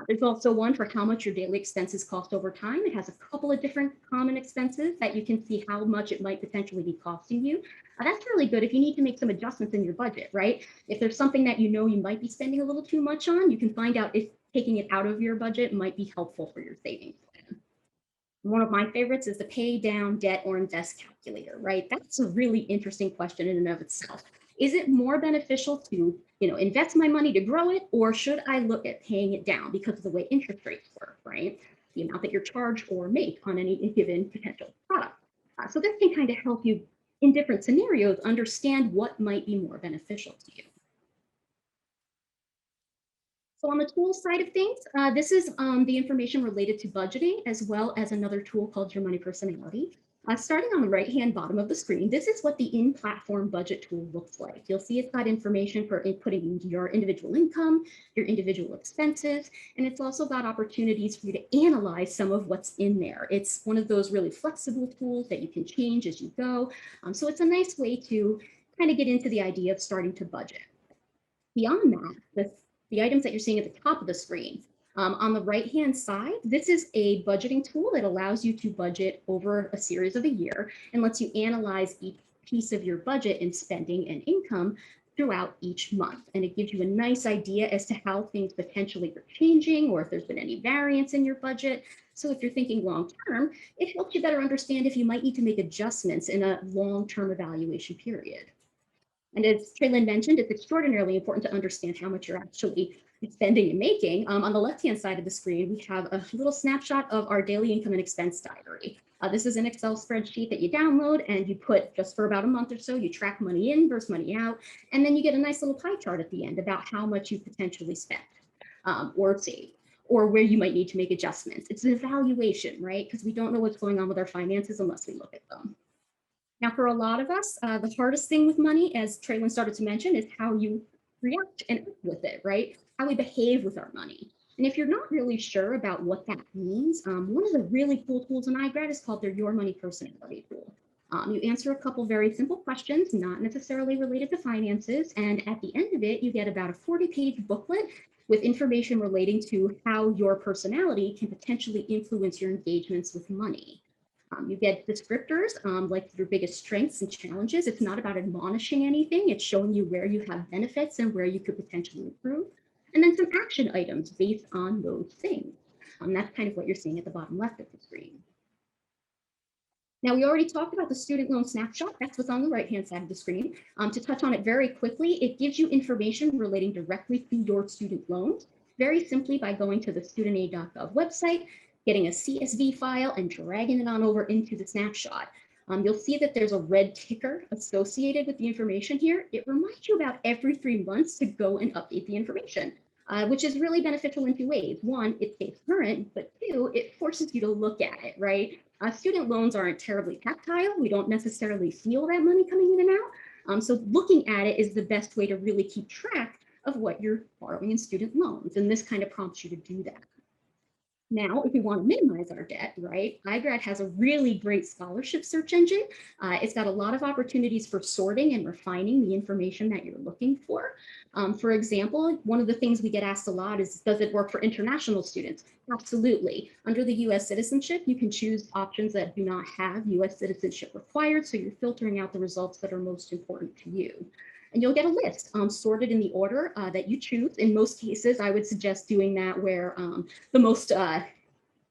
There's also one for how much your daily expenses cost over time. It has a couple of different common expenses that you can see how much it might potentially be costing you. That's really good if you need to make some adjustments in your budget, right? If there's something that you know you might be spending a little too much on, you can find out if taking it out of your budget might be helpful for your savings plan. One of my favorites is the pay down debt or invest calculator, right? That's a really interesting question in and of itself. Is it more beneficial to, invest my money to grow it, or should I look at paying it down because of the way interest rates work, right? The amount that you're charged or make on any given potential product. So this can kind of help you in different scenarios understand what might be more beneficial to you. So on the tools side of things, this is the information related to budgeting, as well as another tool called Your Money Personality. Starting on the right-hand bottom of the screen, this is what the in-platform budget tool looks like. You'll see it's got information for inputting into your individual income, your individual expenses, and it's also got opportunities for you to analyze some of what's in there. It's one of those really flexible tools that you can change as you go. So it's a nice way to kind of get into the idea of starting to budget. Beyond that, the items that you're seeing at the top of the screen, on the right-hand side, this is a budgeting tool that allows you to budget over a series of a year and lets you analyze each piece of your budget in spending and income throughout each month. And it gives you a nice idea as to how things potentially are changing or if there's been any variance in your budget. So if you're thinking long-term, it helps you better understand if you might need to make adjustments in a long-term evaluation period. And as Trey Lynn mentioned, it's extraordinarily important to understand how much you're actually spending and making. On the left-hand side of the screen, we have a little snapshot of our daily income and expense diary. This is an Excel spreadsheet that you download and you put just for about a month or so, you track money in versus money out, and then you get a nice little pie chart at the end about how much you potentially spent or saved, or where you might need to make adjustments. It's an evaluation, right? Because we don't know what's going on with our finances unless we look at them. Now, for a lot of us, the hardest thing with money, as Trey Lynn started to mention, is how you react and act with it, right? How we behave with our money. And if you're not really sure about what that means, one of the really cool tools in iGrad is called their Your Money Personality tool. You answer a couple very simple questions, not necessarily related to finances, and at the end of it, you get about a 40-page booklet with information relating to how your personality can potentially influence your engagements with money. You get descriptors like your biggest strengths and challenges. It's not about admonishing anything. It's showing you where you have benefits and where you could potentially improve. And then some action items based on those things. That's kind of what you're seeing at the bottom left of the screen. Now, we already talked about the student loan snapshot. That's what's on the right-hand side of the screen. To touch on it very quickly, it gives you information relating directly to your student loans, very simply by going to the studentaid.gov website, getting a CSV file and dragging it on over into the snapshot. You'll see that there's a red ticker associated with the information here. It reminds you about every 3 months to go and update the information, which is really beneficial in two ways. One, it stays current, but two, it forces you to look at it, right? Student loans aren't terribly tactile. We don't necessarily feel that money coming in and out. So looking at it is the best way to really keep track of what you're borrowing in student loans. And this kind of prompts you to do that. Now, if we want to minimize our debt, right, iGrad has a really great scholarship search engine. It's got a lot of opportunities for sorting and refining the information that you're looking for. For example, one of the things we get asked a lot is, does it work for international students? Absolutely. Under the US citizenship, you can choose options that do not have US citizenship required, so you're filtering out the results that are most important to you. And you'll get a list sorted in the order that you choose. In most cases, I would suggest doing that where the most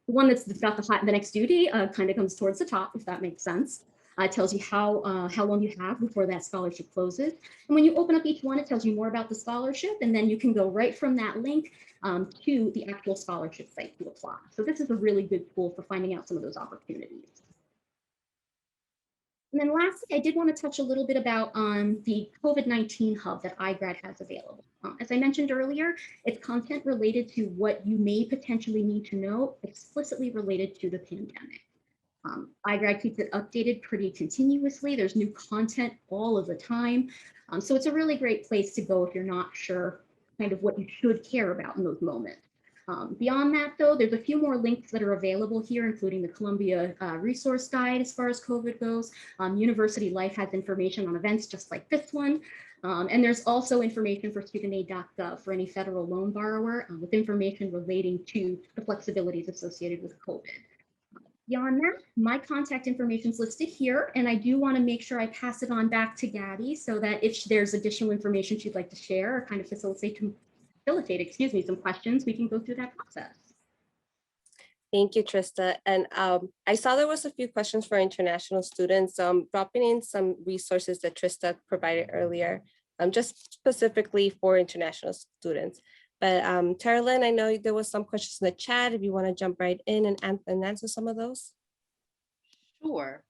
The one that's got the next due date kind of comes towards the top, if that makes sense. It tells you how long you have before that scholarship closes. And when you open up each one, it tells you more about the scholarship, and then you can go right from that link to the actual scholarship site to apply. So this is a really good tool for finding out some of those opportunities. And then lastly, I did want to touch a little bit about the COVID-19 Hub that iGrad has available. As I mentioned earlier, it's content related to what you may potentially need to know, explicitly related to the pandemic. iGrad keeps it updated pretty continuously. There's new content all of the time. So it's a really great place to go if you're not sure kind of what you should care about in those moments. Beyond that, though, there's a few more links that are available here, including the Columbia Resource Guide as far as COVID goes. University Life has information on events just like this one. And there's also information for studentaid.gov for any federal loan borrower with information relating to the flexibilities associated with COVID. Beyond that, my contact information is listed here, and I do want to make sure I pass it on back to Gabby so that if there's additional information she'd like to share or kind of facilitate, some questions, we can go through that process. Thank you, Trista. And I saw there was a few questions for international students. Dropping in some resources that Trista provided earlier, just specifically for international students. But Tara Lynn, I know there was some questions in the chat. If you want to jump right in and answer some of those. Sure.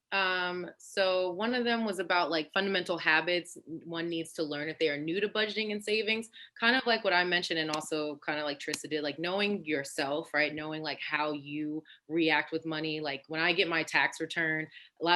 So one of them was about like fundamental habits one needs to learn if they are new to budgeting and savings, kind of like what I mentioned, and also kind of like Trista did, like knowing yourself, right? Knowing like how you react with money. Like when I get my tax return,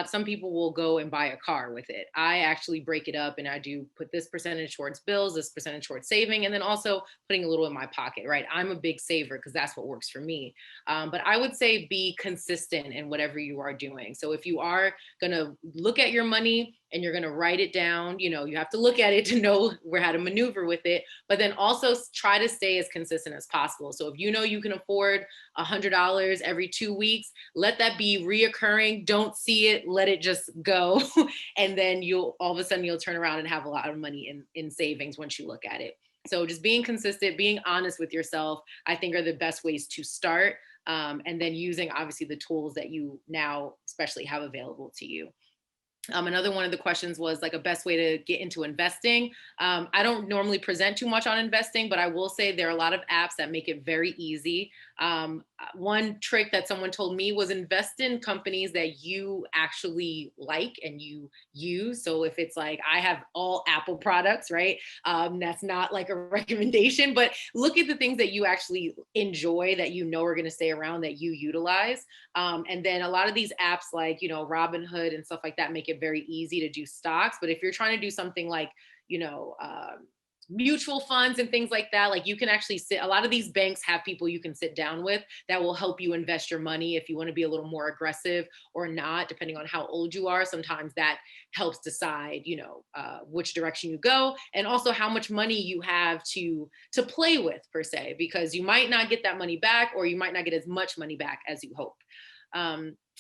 some people will go and buy a car with it. I actually break it up and I do put this percentage towards bills, this percentage towards saving, and then also putting a little in my pocket, right? I'm a big saver because that's what works for me. But I would say be consistent in whatever you are doing. So if you are going to look at your money and you're going to write it down, you have to look at it to know how to maneuver with it, but then also try to stay as consistent as possible. So if you can afford $100 every 2 weeks, let that be reoccurring. Don't see it, let it just go. And then all of a sudden you'll turn around and have a lot of money in savings once you look at it. So just being consistent, being honest with yourself, I think are the best ways to start. And then using obviously the tools that you now especially have available to you. Another one of the questions was like a best way to get into investing. I don't normally present too much on investing, but I will say there are a lot of apps that make it very easy. One trick that someone told me was invest in companies that you actually like and you use. So if it's like, I have all Apple products, right? That's not like a recommendation, but look at the things that you actually enjoy, that are going to stay around, that you utilize. And then a lot of these apps like, Robinhood and stuff like that make it very easy to do stocks. But if you're trying to do something like, mutual funds and things like that, like you can actually a lot of these banks have people you can sit down with that will help you invest your money if you want to be a little more aggressive or not, depending on how old you are. Sometimes that helps decide, which direction you go, and also how much money you have to play with per se, because you might not get that money back, or you might not get as much money back as you hope.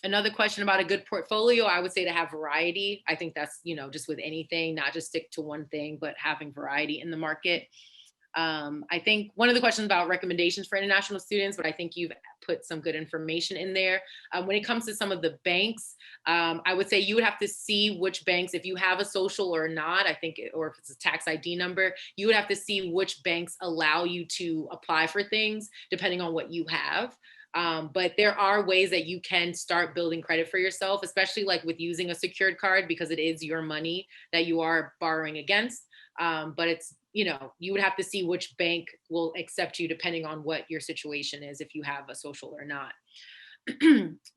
Another question about a good portfolio, I would say to have variety. I think that's, just with anything, not just stick to one thing, but having variety in the market. I think one of the questions about recommendations for international students, but I think you've put some good information in there. When it comes to some of the banks, I would say you would have to see which banks, if you have a social or not, I think, or if it's a tax ID number, you would have to see which banks allow you to apply for things depending on what you have. But there are ways that you can start building credit for yourself, especially like with using a secured card, because it is your money that you are borrowing against. But it's, you would have to see which bank will accept you depending on what your situation is, if you have a social or not.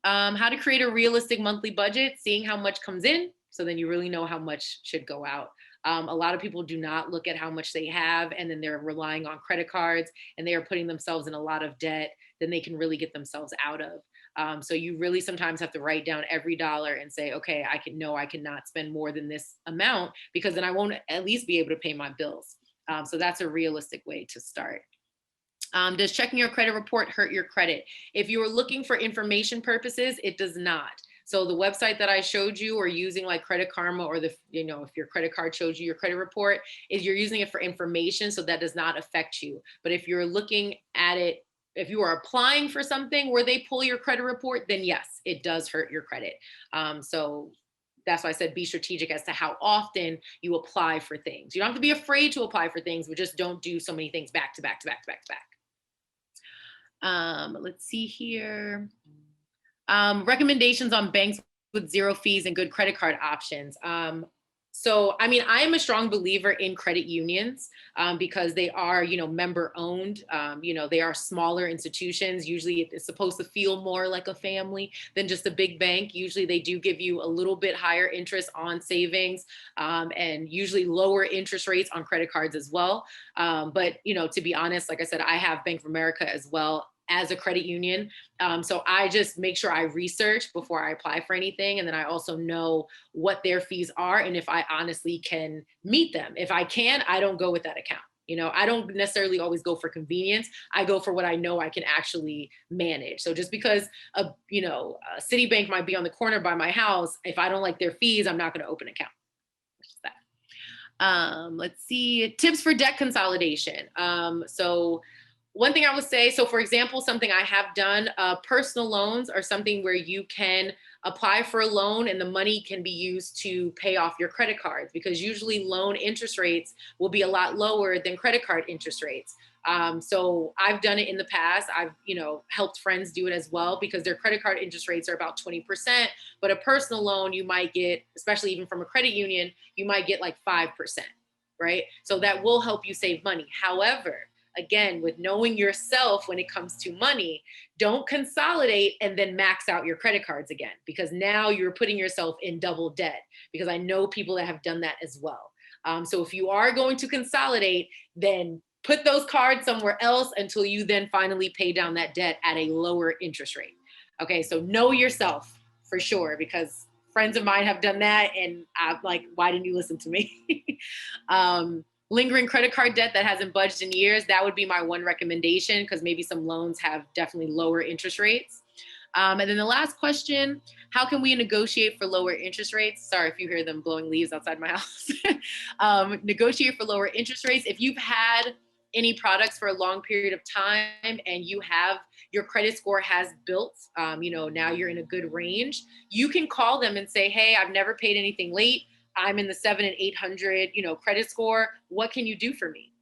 How to create a realistic monthly budget, seeing how much comes in, so then you really know how much should go out. A lot of people do not look at how much they have, and then they're relying on credit cards, and they are putting themselves in a lot of debt than they can really get themselves out of. So you really sometimes have to write down every dollar and say, okay, I cannot spend more than this amount, because then I won't at least be able to pay my bills. So that's a realistic way to start. Does checking your credit report hurt your credit? If you are looking for information purposes, it does not. So the website that I showed you, or using like Credit Karma, or if your credit card shows you your credit report, is you're using it for information, so that does not affect you. But if you're looking at it if you are applying for something where they pull your credit report, then yes, it does hurt your credit. So that's why I said be strategic as to how often you apply for things. You don't have to be afraid to apply for things, but just don't do so many things back to back to back to back to back. Let's see here. Recommendations on banks with zero fees and good credit card options. So, I mean, I am a strong believer in credit unions because they are, member owned. They are smaller institutions. Usually it's supposed to feel more like a family than just a big bank. Usually they do give you a little bit higher interest on savings and usually lower interest rates on credit cards as well. But, to be honest, like I said, I have Bank of America as well as a credit union. So I just make sure I research before I apply for anything. And then I also know what their fees are and if I honestly can meet them. If I can, I don't go with that account. I don't necessarily always go for convenience. I go for what I know I can actually manage. So just because a Citibank might be on the corner by my house, if I don't like their fees, I'm not going to open an account. That's just that. Let's see, tips for debt consolidation. So one thing I would say, so for example, something I have done, personal loans are something where you can apply for a loan and the money can be used to pay off your credit cards because usually loan interest rates will be a lot lower than credit card interest rates. So I've done it in the past. I've, helped friends do it as well because their credit card interest rates are about 20%, but a personal loan you might get, especially even from a credit union, you might get like 5%, right? So that will help you save money. However, again, with knowing yourself when it comes to money, don't consolidate and then max out your credit cards again, because now you're putting yourself in double debt, because I know people that have done that as well. So if you are going to consolidate, then put those cards somewhere else until you then finally pay down that debt at a lower interest rate. Okay, so know yourself for sure, because friends of mine have done that and I'm like, why didn't you listen to me? Lingering credit card debt that hasn't budged in years, that would be my one recommendation because maybe some loans have definitely lower interest rates. And then the last question, how can we negotiate for lower interest rates? Sorry if you hear them blowing leaves outside my house. Negotiate for lower interest rates. If you've had any products for a long period of time and your credit score has built, now you're in a good range, you can call them and say, hey, I've never paid anything late. I'm in the 700 and 800, credit score. What can you do for me?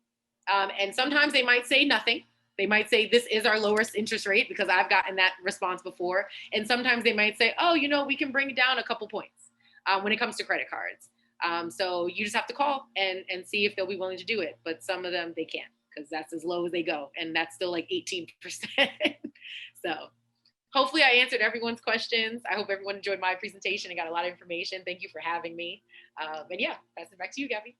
And sometimes they might say nothing. They might say, this is our lowest interest rate, because I've gotten that response before. And sometimes they might say, oh, we can bring it down a couple points when it comes to credit cards. So you just have to call and see if they'll be willing to do it. But some of them, they can't, because that's as low as they go. And that's still like 18%. So hopefully I answered everyone's questions. I hope everyone enjoyed my presentation and got a lot of information. Thank you for having me. And yeah, pass it back to you, Gabby.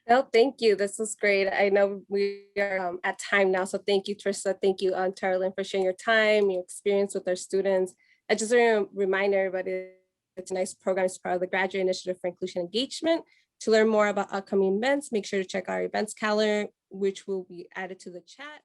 No, thank you. This was great. I know we are at time now, so thank you, Trista. Thank you, Tarlin, for sharing your time, your experience with our students. I just want to remind everybody, it's a nice program. It's part of the Graduate Initiative for Inclusion Engagement. To learn more about upcoming events, make sure to check our events calendar, which will be added to the chat.